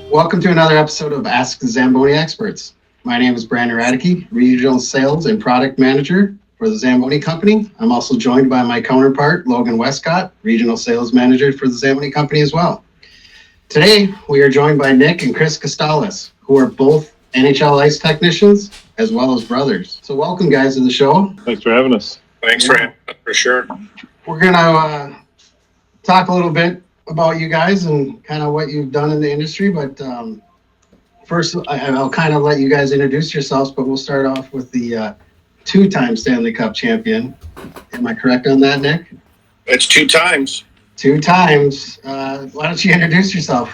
Welcome to another episode of Ask the Zamboni Experts. My name is Brandon Radeke, Regional Sales and Product Manager for the Zamboni Company. I'm also joined by my counterpart, Logan Wescott, Regional Sales Manager for the Zamboni Company as well. Today, we are joined by Nick and Chris Cotsilis, who are both NHL ice technicians as well as brothers. So welcome, guys, to the show. Thanks for having us. Thanks for sure. We're going to talk a little bit about you guys and kind of what you've done in the industry, but first I'll kind of let you guys introduce yourselves, but we'll start off with the two-time Stanley Cup champion. Am I correct on that, Nick? It's two times. Two times. Why don't you introduce yourself?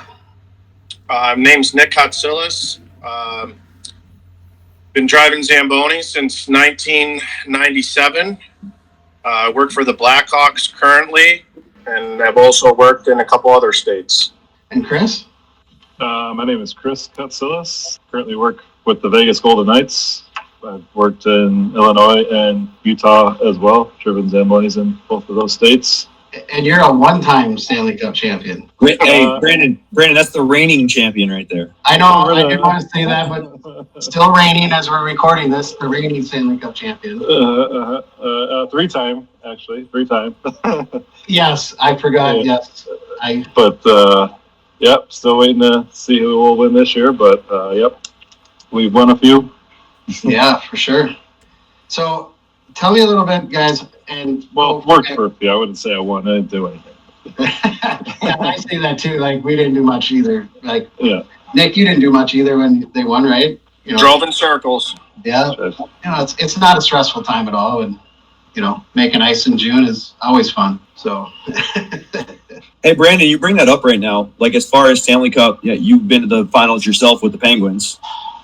Name's Nick Cotsilis. Been driving Zamboni since 1997. Work for the Blackhawks currently, and I've also worked in a couple other states. And Chris? My name is Chris Cotsilis. Currently work with the Vegas Golden Knights. I've worked in Illinois and Utah as well, driven Zambonis in both of those states. And you're a one-time Stanley Cup champion. Hey, Brandon, that's the reigning champion right there. I know, I didn't want to say that, but still reigning as we're recording this, the reigning Stanley Cup champion. Three-time, actually. Yes, I forgot, yes. But, yep, still waiting to see who will win this year, but, yep, we've won a few. Yeah, for sure. So, tell me a little bit, guys. And worked for a few. I wouldn't say I won. I didn't do anything. Yeah, I say that too. Like, we didn't do much either. Like, yeah. Nick, you didn't do much either when they won, right? You know, drove in circles. Yeah. You know, it's not a stressful time at all, and you know, making ice in June is always fun. So. Hey, Brandon, you bring that up right now. Like, as far as Stanley Cup, yeah, you've been to the finals yourself with the Penguins.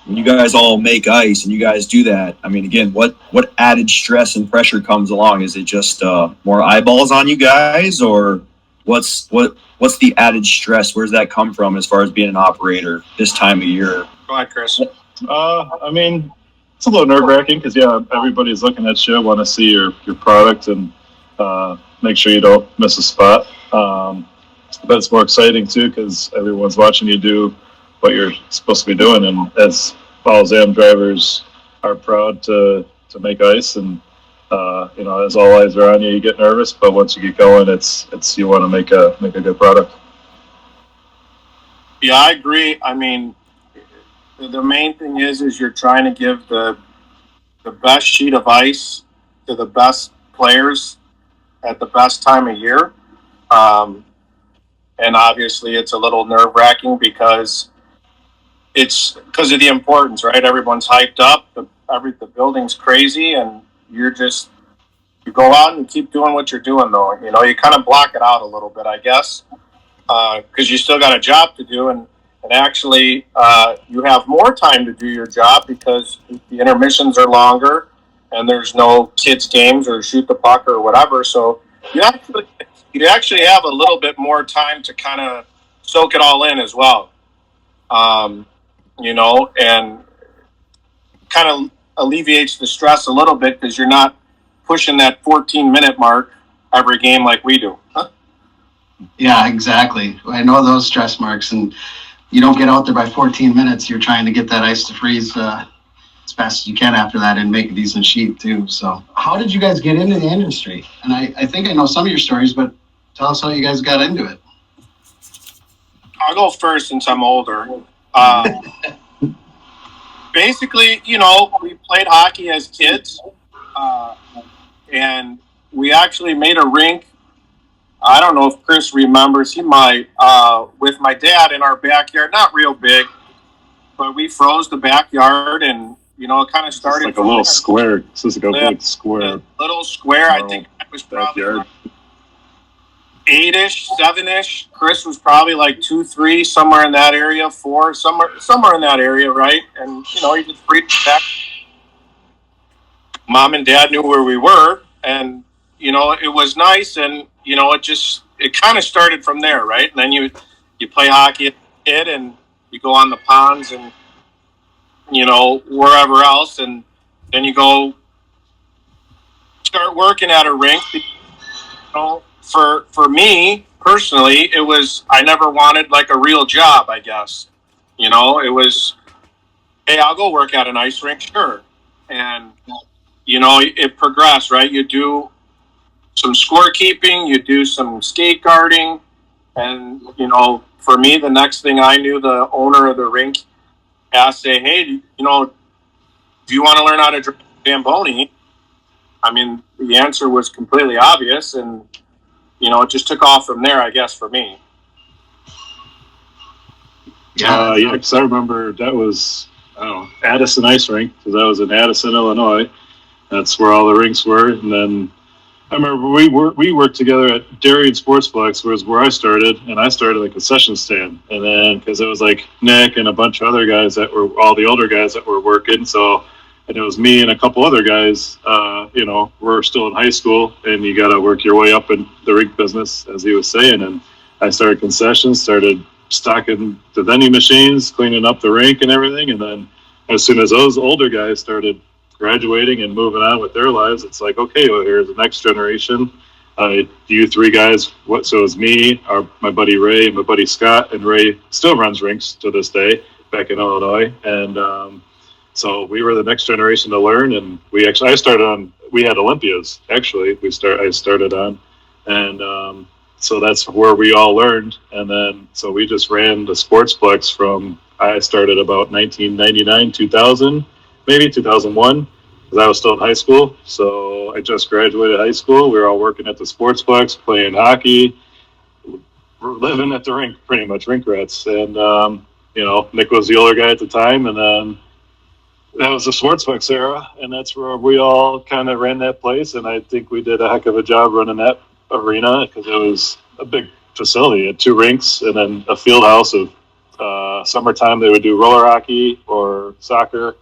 When you guys all make ice and you guys do that, I mean, again, what added stress and pressure comes along? Is it just more eyeballs on you guys, or what's the added stress? Where does that come from as far as being an operator this time of year? Go ahead, Chris. I mean, it's a little nerve-wracking because, yeah, everybody's looking at you, want to see your product and make sure you don't miss a spot. But it's more exciting, too, because everyone's watching you do what you're supposed to be doing, and as all Zam drivers are proud to make ice, and you know, as all eyes are on you, you get nervous, but once you get going, it's you want to make a good product. Yeah, I agree. I mean, the main thing is you're trying to give the best sheet of ice to the best players at the best time of year, and obviously it's a little nerve-wracking because it's because of the importance, right? Everyone's hyped up. The building's crazy, and you go out and keep doing what you're doing, though. You know, you kind of block it out a little bit, I guess, because you still got a job to do, and actually you have more time to do your job because the intermissions are longer, and there's no kids' games or shoot the puck or whatever. So you actually have a little bit more time to kind of soak it all in as well. You know, and kind of alleviates the stress a little bit because you're not pushing that 14-minute mark every game like we do. Yeah, exactly. I know those stress marks, and you don't get out there by 14 minutes. You're trying to get that ice to freeze as fast as you can after that and make a decent sheet too. So how did you guys get into the industry? And I think I know some of your stories, but tell us how you guys got into it. I'll go first since I'm older. Basically, you know, we played hockey as kids, and we actually made a rink. I don't know if Chris remembers. He might. With my dad in our backyard, not real big, but we froze the backyard, and you know, it kind of started. It's like a little square. This is like a big square. A little square. I think it was probably backyard. 8-ish, 7-ish. Chris was probably like 2, 3, somewhere in that area, 4, somewhere in that area, right? And you know, he just freaked back. Mom and Dad knew where we were, and you know, it was nice, and you know, it kind of started from there, right? And then you play hockey as a kid, and you go on the ponds, and you know, wherever else, and then you go start working at a rink. You know, for me personally, it was, I never wanted like a real job, I guess. You know, it was, hey, I'll go work at an ice rink, sure. And, you know, it progressed, right? You do some scorekeeping, you do some skate guarding, and, you know, for me, the next thing I knew, the owner of the rink asked, say, hey, you know, do you want to learn how to drive Zamboni? I mean, the answer was completely obvious, and, you know, it just took off from there, I guess, for me. Yeah, because I remember that was, I don't know, Addison Ice Rink, because I was in Addison, Illinois. That's where all the rinks were. And then I remember we worked together at Darien Sportsplex, was where I started, and I started at the concession stand. And then, because it was like Nick and a bunch of other guys that were all the older guys that were working, so, and it was me and a couple other guys, you know, we're still in high school, and you got to work your way up in the rink business, as he was saying. And I started concessions, started stocking the vending machines, cleaning up the rink and everything. And then as soon as those older guys started graduating and moving on with their lives, it's like, okay, well, here's the next generation. You three guys, so it was me, my buddy Ray, and my buddy Scott, and Ray still runs rinks to this day back in Illinois. And so we were the next generation to learn. And we had Olympias, actually, I started on. And so that's where we all learned. And then, so we just ran the Sportsplex from, I started about 1999, 2000, maybe 2001, because I was still in high school. So I just graduated high school. We were all working at the Sportsplex, playing hockey, we're living at the rink, pretty much, rink rats. And, you know, Nick was the older guy at the time. And then that was the Sportsplex era. And that's where we all kind of ran that place. And I think we did a heck of a job running that arena, because it was a big facility. It had 2 rinks and then a field house of summertime they would do roller hockey or soccer,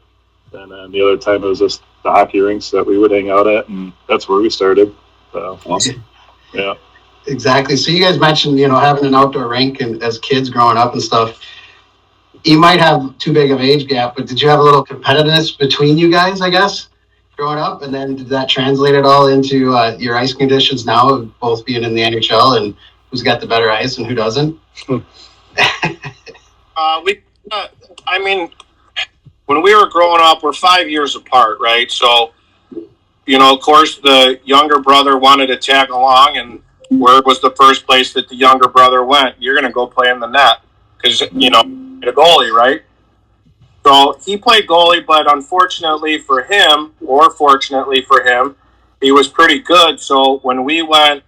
and then the other time it was just the hockey rinks that we would hang out at, and that's where we started. So, awesome. Yeah, exactly. So you guys mentioned, you know, having an outdoor rink and as kids growing up and stuff. You might have too big of an age gap, but did you have a little competitiveness between you guys, I guess, growing up? And then did that translate at all into your ice conditions now, of both being in the NHL, and who's got the better ice and who doesn't? I mean, when we were growing up, we're 5 years apart, right? So, you know, of course, the younger brother wanted to tag along, and where was the first place that the younger brother went? You're going to go play in the net because, you know, you're the goalie, right? So he played goalie, but unfortunately for him, or fortunately for him, he was pretty good. So when we went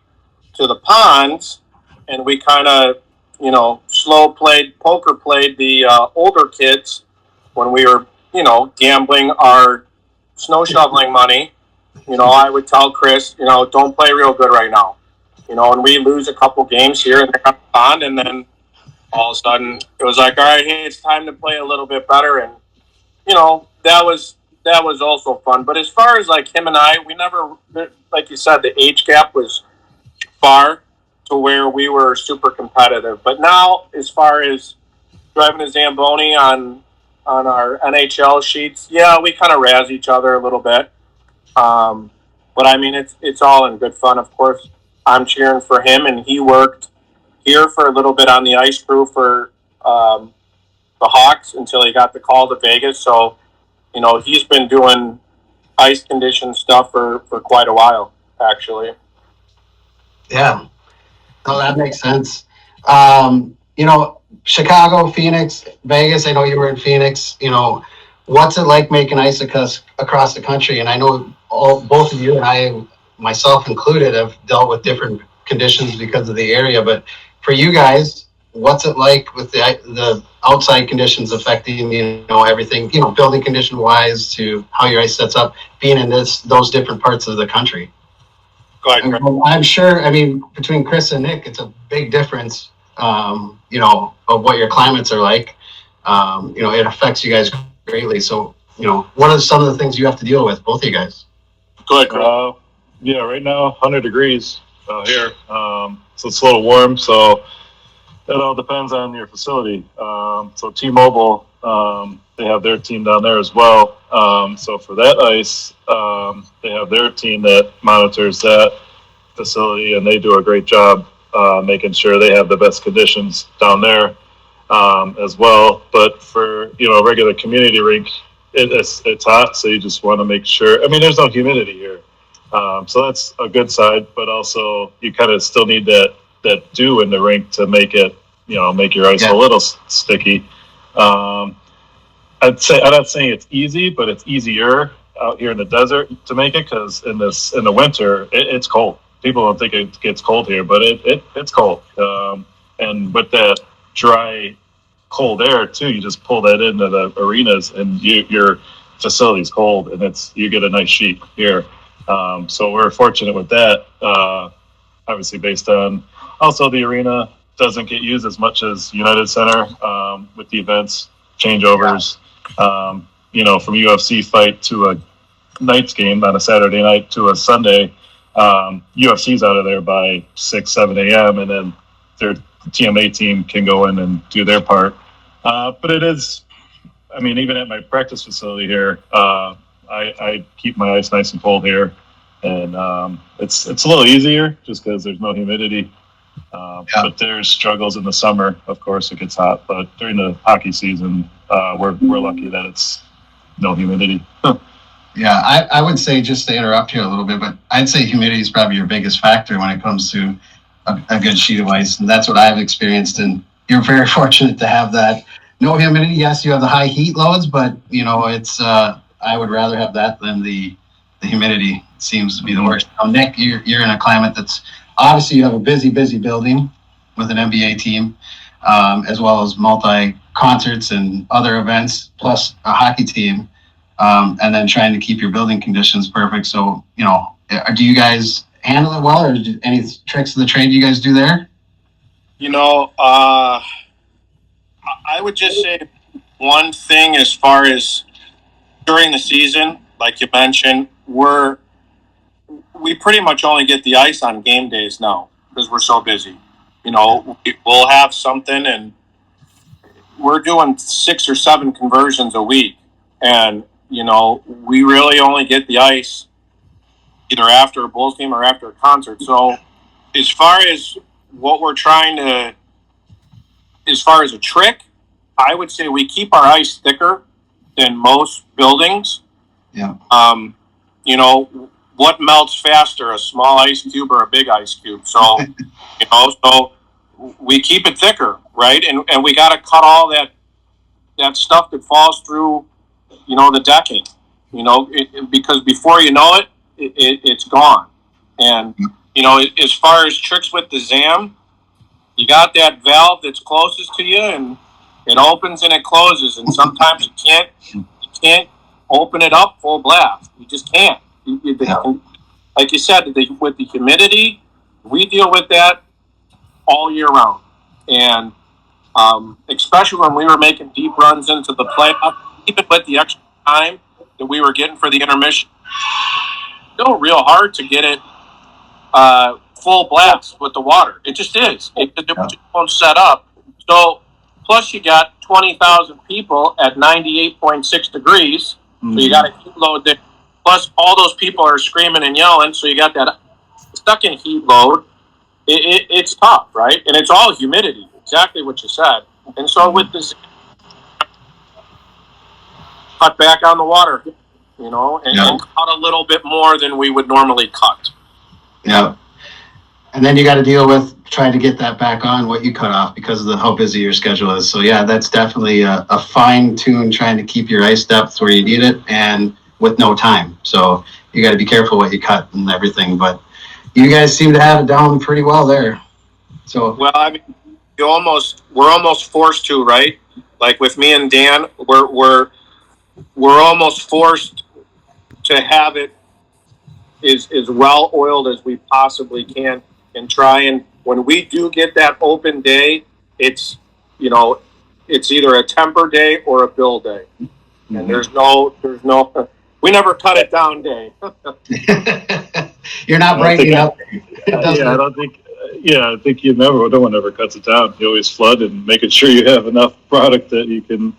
to the ponds and we kind of, you know, poker played the older kids when we were, you know, gambling our snow shoveling money, you know, I would tell Chris, you know, don't play real good right now. You know, and we lose a couple games here and there on the pond, and then all of a sudden it was like, all right, hey, it's time to play a little bit better. And, you know, that was also fun. But as far as like him and I, we never, like you said, the age gap was far to where we were super competitive. But now, as far as driving a Zamboni on our NHL sheets, yeah, we kind of razz each other a little bit. But I mean, it's all in good fun. Of course, I'm cheering for him, and he worked here for a little bit on the ice crew for the Hawks until he got the call to Vegas. So, you know, he's been doing ice condition stuff for quite a while, actually. Yeah. Oh, that makes sense. You know, Chicago, Phoenix, Vegas, I know you were in Phoenix. You know, what's it like making ice across the country? And I know both of you and I, myself included, have dealt with different conditions because of the area. But for you guys, what's it like with the outside conditions affecting, you know, everything, you know, building condition wise to how your ice sets up, being in those different parts of the country? Go ahead, Chris. I'm sure, I mean, between Chris and Nick, it's a big difference, you know, of what your climates are like. You know, it affects you guys greatly. So, you know, what are some of the things you have to deal with, both of you guys? Go ahead, Chris. Yeah, right now, 100 degrees here. So it's a little warm. So it all depends on your facility. So T-Mobile, they have their team down there as well. So for that ice, they have their team that monitors that facility, and they do a great job making sure they have the best conditions down there. as well. But for, a regular community rink, it's hot, so you just want to make sure. I mean, there's no humidity here. So that's a good side, but also you kind of still need that dew in the rink to make it, make your ice a little sticky. I'm not saying it's easy, but it's easier out here in the desert to make it, because in the winter it's cold. People don't think it gets cold here, but it's cold. And with that dry, cold air too, you just pull that into the arenas, and your facility's cold, and you get a nice sheet here. So we're fortunate with that. Obviously, based on also the arena doesn't get used as much as United Center with the events, changeovers. From UFC fight to a Knights game on a Saturday night to a Sunday, UFC's out of there by 6-7 a.m. and then their TMA team can go in and do their part. But it is, even at my practice facility here, I keep my ice nice and cold here, and it's a little easier just because there's no humidity. But there's struggles in the summer. Of course, it gets hot, but during the hockey season, we're lucky that it's no humidity. Yeah, I would say, just to interrupt here a little bit, but I'd say humidity is probably your biggest factor when it comes to a good sheet of ice, and that's what I've experienced. And you're very fortunate to have that. No humidity. Yes, you have the high heat loads, but it's I would rather have that than the humidity. It seems to be the worst. Now, Nick, you're in a climate that's obviously, you have a busy building with an NBA team, as well as multi concerts and other events, plus a hockey team, and then trying to keep your building conditions perfect. So, do you guys handle it well, or any tricks of the trade you guys do there? I would just say one thing as far as during the season, like you mentioned, we pretty much only get the ice on game days now because we're so busy. We'll have something, and we're doing 6 or 7 conversions a week. And, we really only get the ice either after a Bulls game or after a concert. So as far as what we're trying to, as far as a trick, I would say we keep our ice thicker than most buildings. Yeah. What melts faster, a small ice cube or a big ice cube? So, so we keep it thicker, right? And we got to cut all that stuff that falls through, the decking, because before you know it, it's gone. And, as far as tricks with the ZAM, you got that valve that's closest to you, and it opens and it closes. And sometimes you can't open it up full blast. You just can't. Like you said, with the humidity, we deal with that all year round. And especially when we were making deep runs into the playoff, even with the extra time that we were getting for the intermission, still real hard to get it full blast with the water. It just is. It just won't set up. So, plus you got 20,000 people at 98.6 degrees, so you got a heat load there. Plus, all those people are screaming and yelling, so you got that second heat load. It's tough, right? And it's all humidity, exactly what you said. And so with this, cut back on the water, and cut a little bit more than we would normally cut. Yeah. And then you got to deal with trying to get that back on what you cut off because of how busy your schedule is. So, yeah, that's definitely a fine tune trying to keep your ice depth where you need it and with no time. So you got to be careful what you cut and everything. But you guys seem to have it down pretty well there. So, well, we're almost forced to, right? Like with me and Dan, we're almost forced to have it as well oiled as we possibly can, and try, and when we do get that open day, it's either a temper day or a bill day. And there's no we never cut it down day. You're not breaking up. I think no one ever cuts it down. You always flood and making sure you have enough product that you can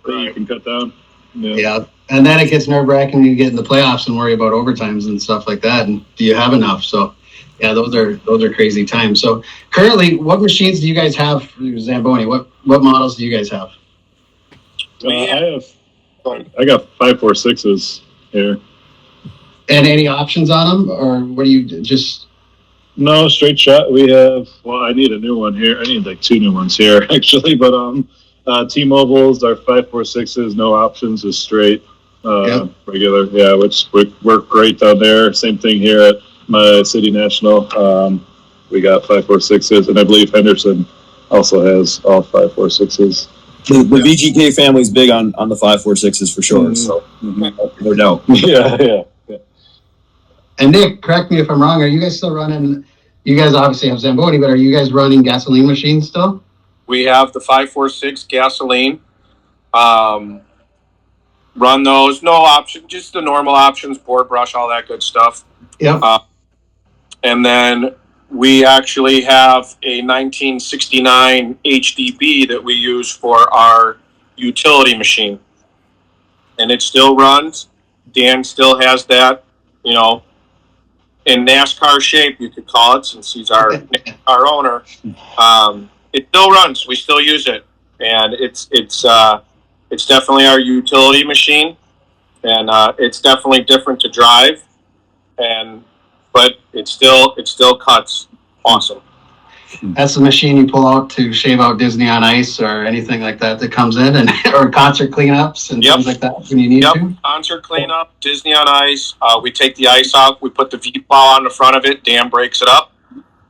cut down. Yeah. And then it gets nerve-wracking when you get in the playoffs and worry about overtimes and stuff like that. And do you have enough? So, Yeah, those are crazy times. So currently, what machines do you guys have for Zamboni? What models do you guys have? I got 546s here. And any options on them, or what do you just? No, straight shot. We have. Well, I need a new one here. I need like 2 new ones here actually. But T-Mobile's our 546s, no options, is straight regular. Yeah, which work great down there. Same thing here at my City National. We got 546s, and I believe Henderson also has all 546s. The VGK family's big on the 546s for sure. So no doubt. Yeah. And Nick, correct me if I'm wrong. Are you guys still running? You guys obviously have Zamboni, but are you guys running gasoline machines still? We have the 546 gasoline. Run those, no option, just the normal options, board brush, all that good stuff. Yep. And then we actually have a 1969 HDB that we use for our utility machine. And it still runs. Dan still has that, in NASCAR shape, you could call it, since he's our owner. It still runs. We still use it. And it's definitely our utility machine. And it's definitely different to drive. But it still cuts awesome. That's the machine you pull out to shave out Disney on Ice or anything like that comes in, and or concert cleanups and things like that when you need to. Concert cleanup, Disney on Ice. We take the ice off. We put the V-plow on the front of it. Dan breaks it up.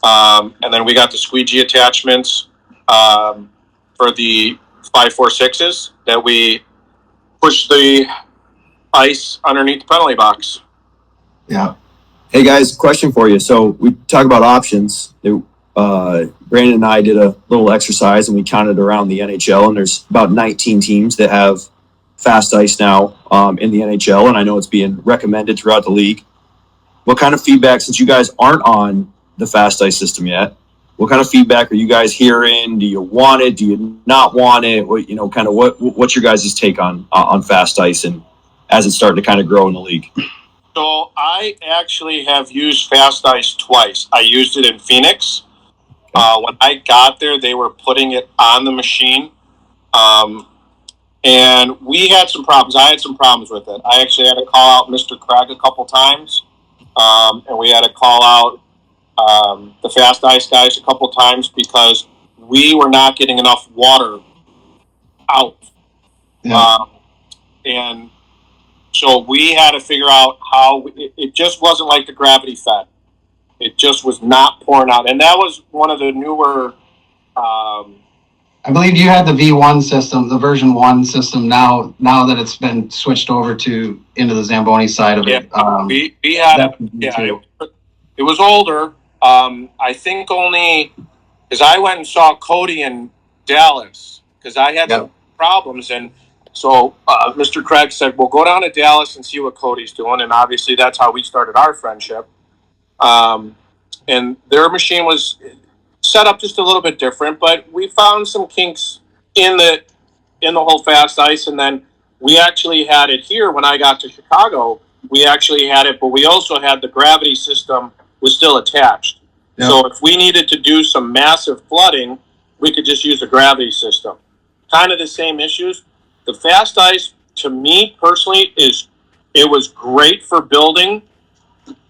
And then we got the squeegee attachments for the 546s that we push the ice underneath the penalty box. Yeah. Hey guys, question for you. So we talk about options. Brandon and I did a little exercise and we counted around the NHL, and there's about 19 teams that have fast ice now in the NHL, and I know it's being recommended throughout the league. What kind of feedback, since you guys aren't on the fast ice system yet, what kind of feedback are you guys hearing? Do you want it? Do you not want it? What's your guys' take on fast ice and as it's starting to kind of grow in the league? So I actually have used fast ice twice. I used it in Phoenix. When I got there, they were putting it on the machine. And we had some problems. I had some problems with it. I actually had to call out Mr. Craig a couple times. And we had to call out the fast ice guys a couple times because we were not getting enough water out. Yeah. And so we had to figure out how it just wasn't like the gravity fed. It just was not pouring out. And that was one of the newer. I believe you had the V1 system, the version 1 system. Now that it's been switched over into the Zamboni side of it. We had it was older. I think only because I went and saw Cody in Dallas because I had some problems, and so Mr. Craig said, "Well, go down to Dallas and see what Cody's doing." And obviously, that's how we started our friendship. And their machine was set up just a little bit different, but we found some kinks in the whole fast ice, and then we actually had it here when I got to Chicago. We actually had it, but we also had the gravity system was still attached. Yep. So if we needed to do some massive flooding, we could just use the gravity system. Kind of the same issues. The fast ice, to me personally, it was great for building,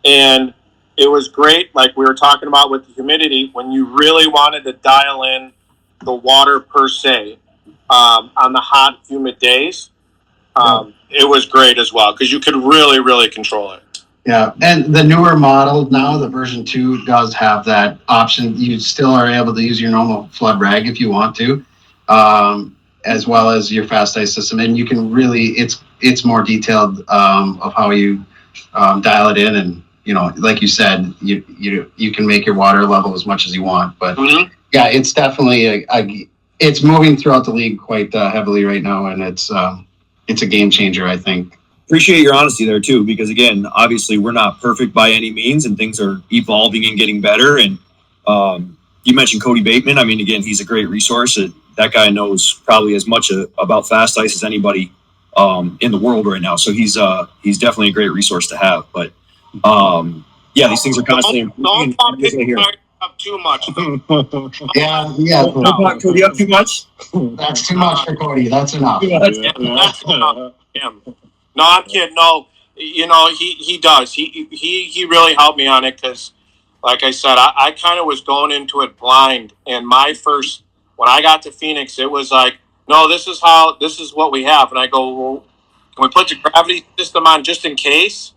and it was great, like we were talking about with the humidity, when you really wanted to dial in the water per se on the hot, humid days. It was great as well because you could really, really control it. Yeah, and the newer model now, the version 2 does have that option. You still are able to use your normal flood rag if you want to, as well as your fast ice system, and you can really it's more detailed of how you dial it in, and like you said, you can make your water level as much as you want. But yeah, it's definitely it's moving throughout the league quite heavily right now, and it's a game changer, I think. Appreciate your honesty there too, because again, obviously we're not perfect by any means, and things are evolving and getting better. And you mentioned Cody Bateman. I mean, again, he's a great resource. That guy knows probably as much about fast ice as anybody in the world right now. So he's definitely a great resource to have. But Yeah, these things are constantly Don't improving. pump Here's what I hear. it up too much. Yeah. Don't pump Cody up too much. That's too much for Cody. That's enough. Too much. That's enough. Him. No, I'm kidding. No, you know he does. He really helped me on it because, like I said, I kind of was going into it blind. And my first, when I got to Phoenix, it was like, no, this is what we have. And I go, well, can we put the gravity system on just in case?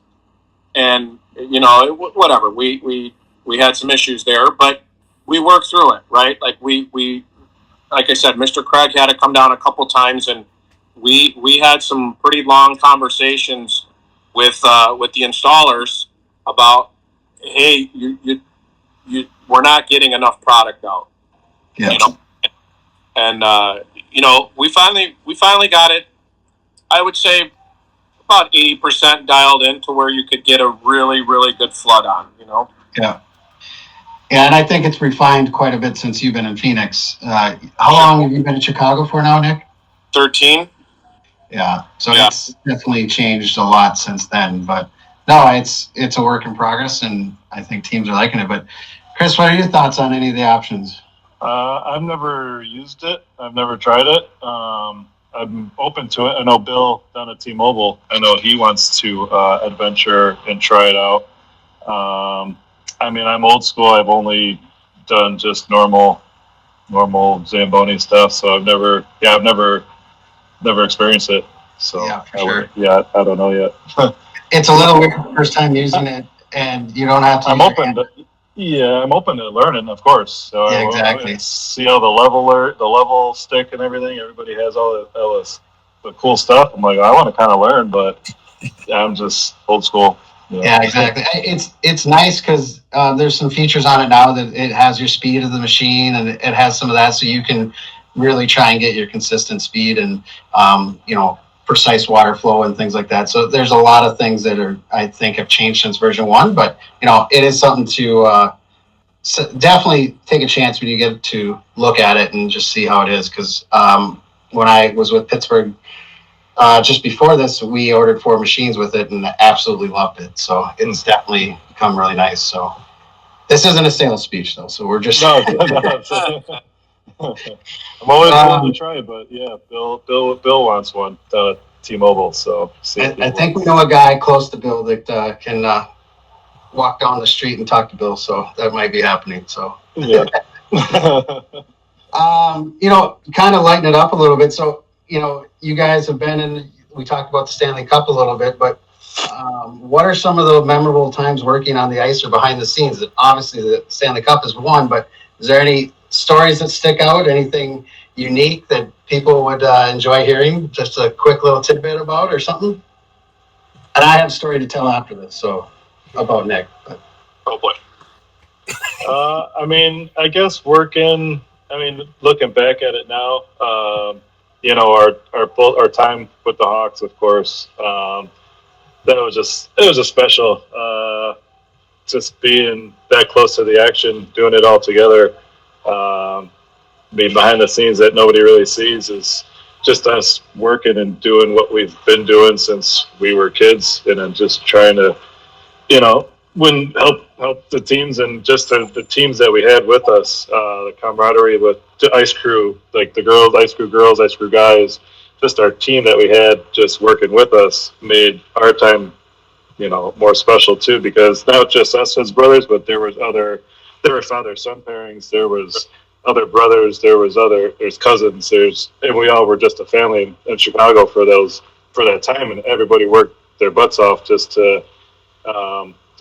And you know, whatever. We had some issues there, but we worked through it, right? Like we like I said, Mr. Craig had to come down a couple times, and we had some pretty long conversations with the installers about, hey, we're not getting enough product out, Yeah. you know, and you know, we finally got it. I would say about 80% dialed in to where you could get a really, really good flood on, you know. Yeah. Yeah, and I think it's refined quite a bit since you've been in Phoenix. How long have you been in Chicago for now, Nick? 13. Yeah, so it's definitely changed a lot since then. But no, it's a work in progress, and I think teams are liking it. But Chris, what are your thoughts on any of the options? I've never used it. I've never tried it. I'm open to it. I know Bill down at T-Mobile, I know he wants to adventure and try it out. I mean, I'm old school. I've only done just normal Zamboni stuff, so I've never experienced it. So Yeah, for sure. I don't know yet. It's a little weird first time using it, and you don't have to. I'm open to learning, of course. So Yeah, exactly. I see how the level stick and everything. Everybody has all the cool stuff. I'm like, I want to kind of learn, but I'm just old school. You know? Yeah, exactly. It's nice because there's some features on it now that it has your speed of the machine, and it has some of that, so you can really try and get your consistent speed and you know, precise water flow and things like that. So there's a lot of things that I think have changed since version 1, but you know, it is something to definitely take a chance when you get to look at it and just see how it is. Because when I was with Pittsburgh just before this, we ordered 4 machines with it and absolutely loved it. So it's definitely become really nice. So this isn't a sales speech though. So we're just No. I'm always willing to try it, but yeah, Bill wants one T-Mobile. So I think we know a guy close to Bill that can walk down the street and talk to Bill. So that might be happening. So yeah. You know, kind of lighten it up a little bit. So you know, you guys have been in. We talked about the Stanley Cup a little bit, but what are some of the memorable times working on the ice or behind the scenes? Obviously, the Stanley Cup is one, but is there any stories that stick out? Anything unique that people would enjoy hearing? Just a quick little tidbit about or something? And I have a story to tell after this, so about Nick. But. Oh boy. I mean, I guess looking back at it now, you know, our time with the Hawks, of course, it was just special. Just being that close to the action, doing it all together. Being behind the scenes that nobody really sees is just us working and doing what we've been doing since we were kids, and then just trying to, you know, help the teams and just the teams that we had with us, the camaraderie with the ice crew, like the girls, ice crew girls, ice crew guys, just our team that we had just working with us made our time, you know, more special too, because not just us as brothers, but there were father-son pairings, there was other brothers, there's cousins, and we all were just a family in Chicago for that time, and everybody worked their butts off just to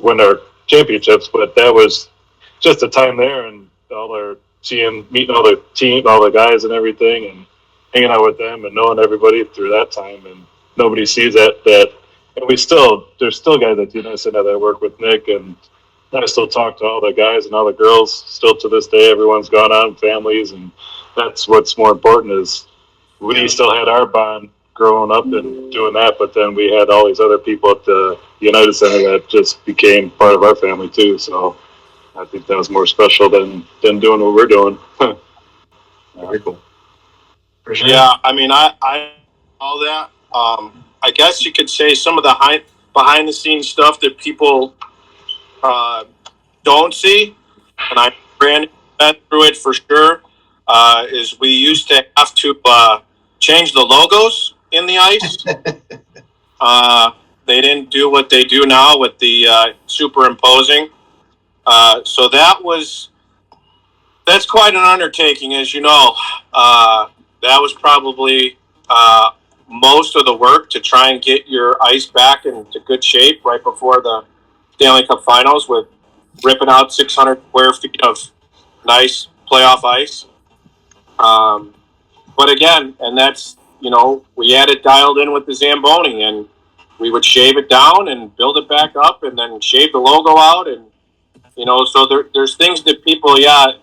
win our championships. But that was just a time there, and meeting all the team, all the guys and everything, and hanging out with them and knowing everybody through that time. And nobody sees that and there's still guys at UNICEF that I work with, Nick, and I still talk to all the guys and all the girls still to this day. Everyone's gone on, families, and that's what's more important is we still had our bond growing up and doing that, but then we had all these other people at the United Center that just became part of our family too. So I think that was more special than doing what we're doing. Very cool. For sure. Yeah, I mean, I all that. I guess you could say some of the behind the scenes stuff that people don't see, and I ran through it for sure, is we used to have to change the logos in the ice. They didn't do what they do now with the superimposing. So that's quite an undertaking, as you know. That was probably most of the work to try and get your ice back into good shape right before the Stanley Cup Finals, with ripping out 600 square feet of nice playoff ice. But again, and that's, we had it dialed in with the Zamboni, and we would shave it down and build it back up and then shave the logo out. And, so there's things that people, it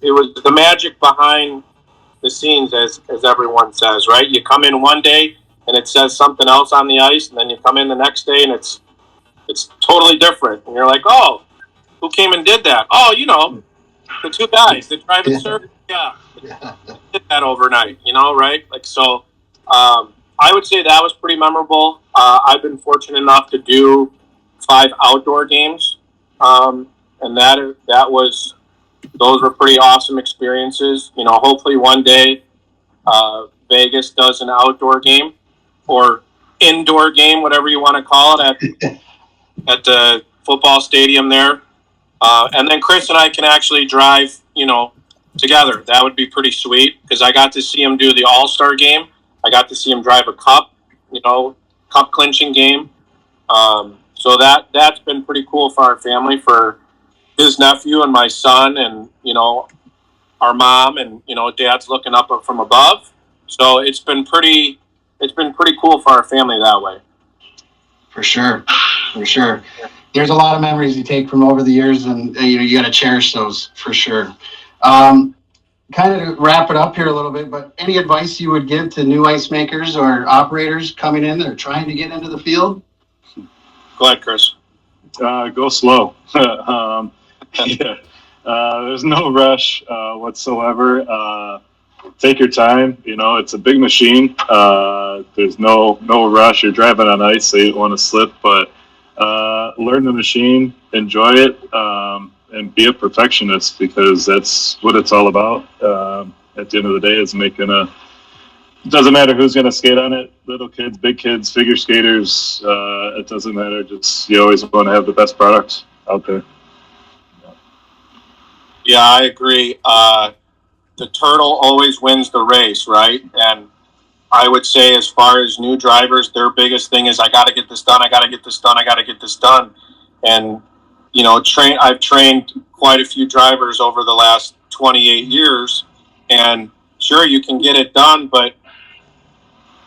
was the magic behind the scenes, as everyone says, right? You come in one day and it says something else on the ice, and then you come in the next day and it's totally different. And you're like, oh, who came and did that? Oh, the two guys that drive and serve. Yeah. Did that overnight, right? Like, so, I would say that was pretty memorable. I've been fortunate enough to do 5 outdoor games. And those were pretty awesome experiences. Hopefully one day, Vegas does an outdoor game or indoor game, whatever you want to call it, at the football stadium there. And then Chris and I can actually drive, together. That would be pretty sweet, because I got to see him do the All-Star game. I got to see him drive a cup clinching game. So that's been pretty cool for our family, for his nephew and my son, and, our mom, and, dad's looking up from above. So it's been pretty cool for our family that way. For sure. There's a lot of memories you take from over the years, and you got to cherish those for sure. Kind of to wrap it up here a little bit, but any advice you would give to new ice makers or operators coming in or trying to get into the field? Go ahead, Chris. Go slow. There's no rush whatsoever. Take your time. It's a big machine. There's no rush. You're driving on ice, so you don't want to slip, but learn the machine, enjoy it, and be a perfectionist, because that's what it's all about. At the end of the day, it's it doesn't matter who's going to skate on it, little kids, big kids, figure skaters, it doesn't matter. Just, you always want to have the best product out there. Yeah, I agree. The turtle always wins the race, right? And I would say, as far as new drivers, their biggest thing is, I got to get this done. I got to get this done. And, I've trained quite a few drivers over the last 28 years, and sure, you can get it done, but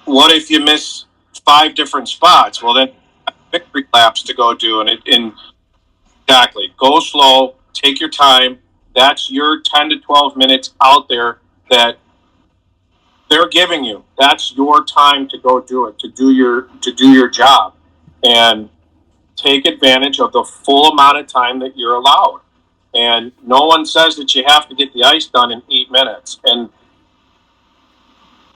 what if you miss 5 different spots? Well, then victory laps to go do. And exactly, go slow, take your time. That's your 10 to 12 minutes out there that they're giving you. That's your time to go do it, to do your job, and take advantage of the full amount of time that you're allowed. And no one says that you have to get the ice done in 8 minutes. And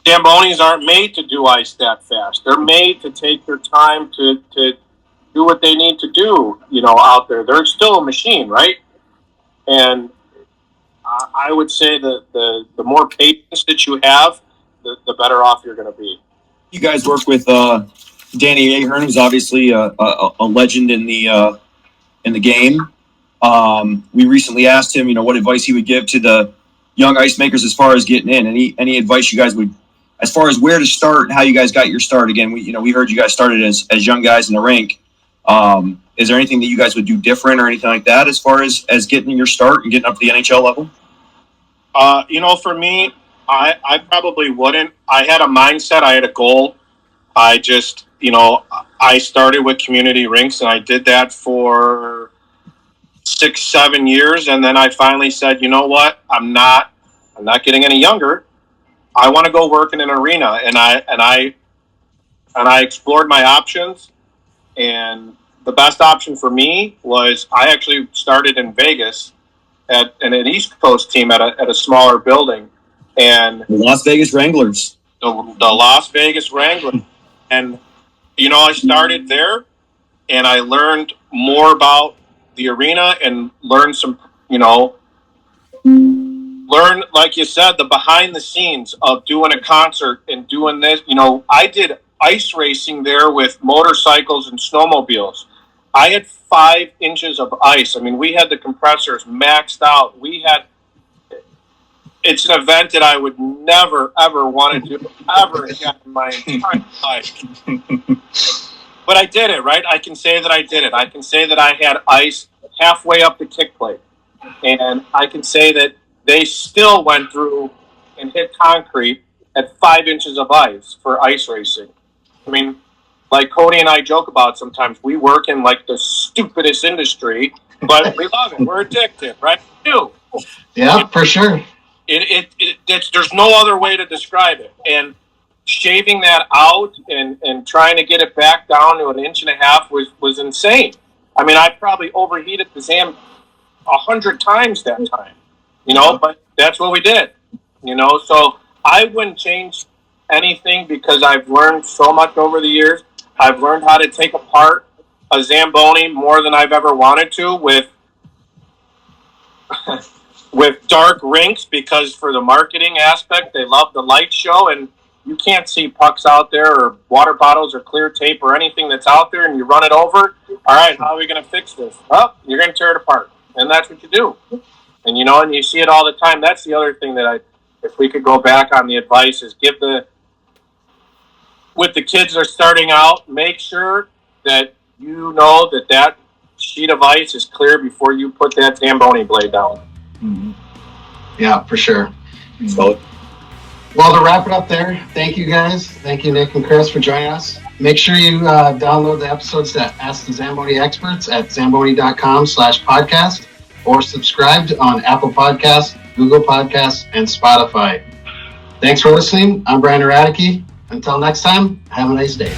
Zambonis aren't made to do ice that fast. They're made to take their time to do what they need to do, out there. They're still a machine, right? And I would say that the more patience that you have, the better off you're going to be. You guys work with Danny Ahern, who's obviously a legend in the game. We recently asked him, what advice he would give to the young ice makers as far as getting in. Any advice you guys would, as far as where to start and how you guys got your start? Again, we heard you guys started as young guys in the rink. Is there anything that you guys would do different or anything like that as far as getting your start and getting up to the NHL level? For me, I probably wouldn't. I had a mindset. I had a goal. I just, I started with community rinks, and I did that for 6-7 years. And then I finally said, you know what? I'm not getting any younger. I want to go work in an arena. And I explored my options, and the best option for me was, I actually started in Vegas at an East Coast team at a smaller building, and the Las Vegas Wranglers. The Las Vegas Wranglers. And, I started there, and I learned more about the arena and learned some, learn, like you said, the behind the scenes of doing a concert and doing this. I did ice racing there with motorcycles and snowmobiles. I had 5 inches of ice. I mean, we had the compressors maxed out. It's an event that I would never, ever want to do ever again in my entire life. But I did it, right? I can say that I did it. I can say that I had ice halfway up the kick plate. And I can say that they still went through and hit concrete at 5 inches of ice for ice racing. I mean, like Cody and I joke about sometimes, we work in like the stupidest industry, but we love it. We're addicted, right? We do. Yeah, for sure. There's no other way to describe it. And shaving that out and trying to get it back down to 1.5 inches was insane. I mean, I probably overheated the Zam 100 times that time, but that's what we did, so I wouldn't change anything because I've learned so much over the years. I've learned how to take apart a Zamboni more than I've ever wanted to with dark rinks, because for the marketing aspect, they love the light show, and you can't see pucks out there or water bottles or clear tape or anything that's out there, and you run it over. All right, how are we going to fix this? Oh, you're going to tear it apart. And that's what you do. And, and you see it all the time. That's the other thing that if we could go back on the advice, is with the kids that are starting out, make sure that that sheet of ice is clear before you put that Zamboni blade down. Mm-hmm. Yeah, for sure. So, well, to wrap it up there, thank you guys. Thank you, Nick and Chris, for joining us. Make sure you download the episodes that Ask the Zamboni Experts at zamboni.com/podcast, or subscribed on Apple Podcasts, Google Podcasts, and Spotify. Thanks for listening. I'm Brandon Radeke. Until next time, have a nice day.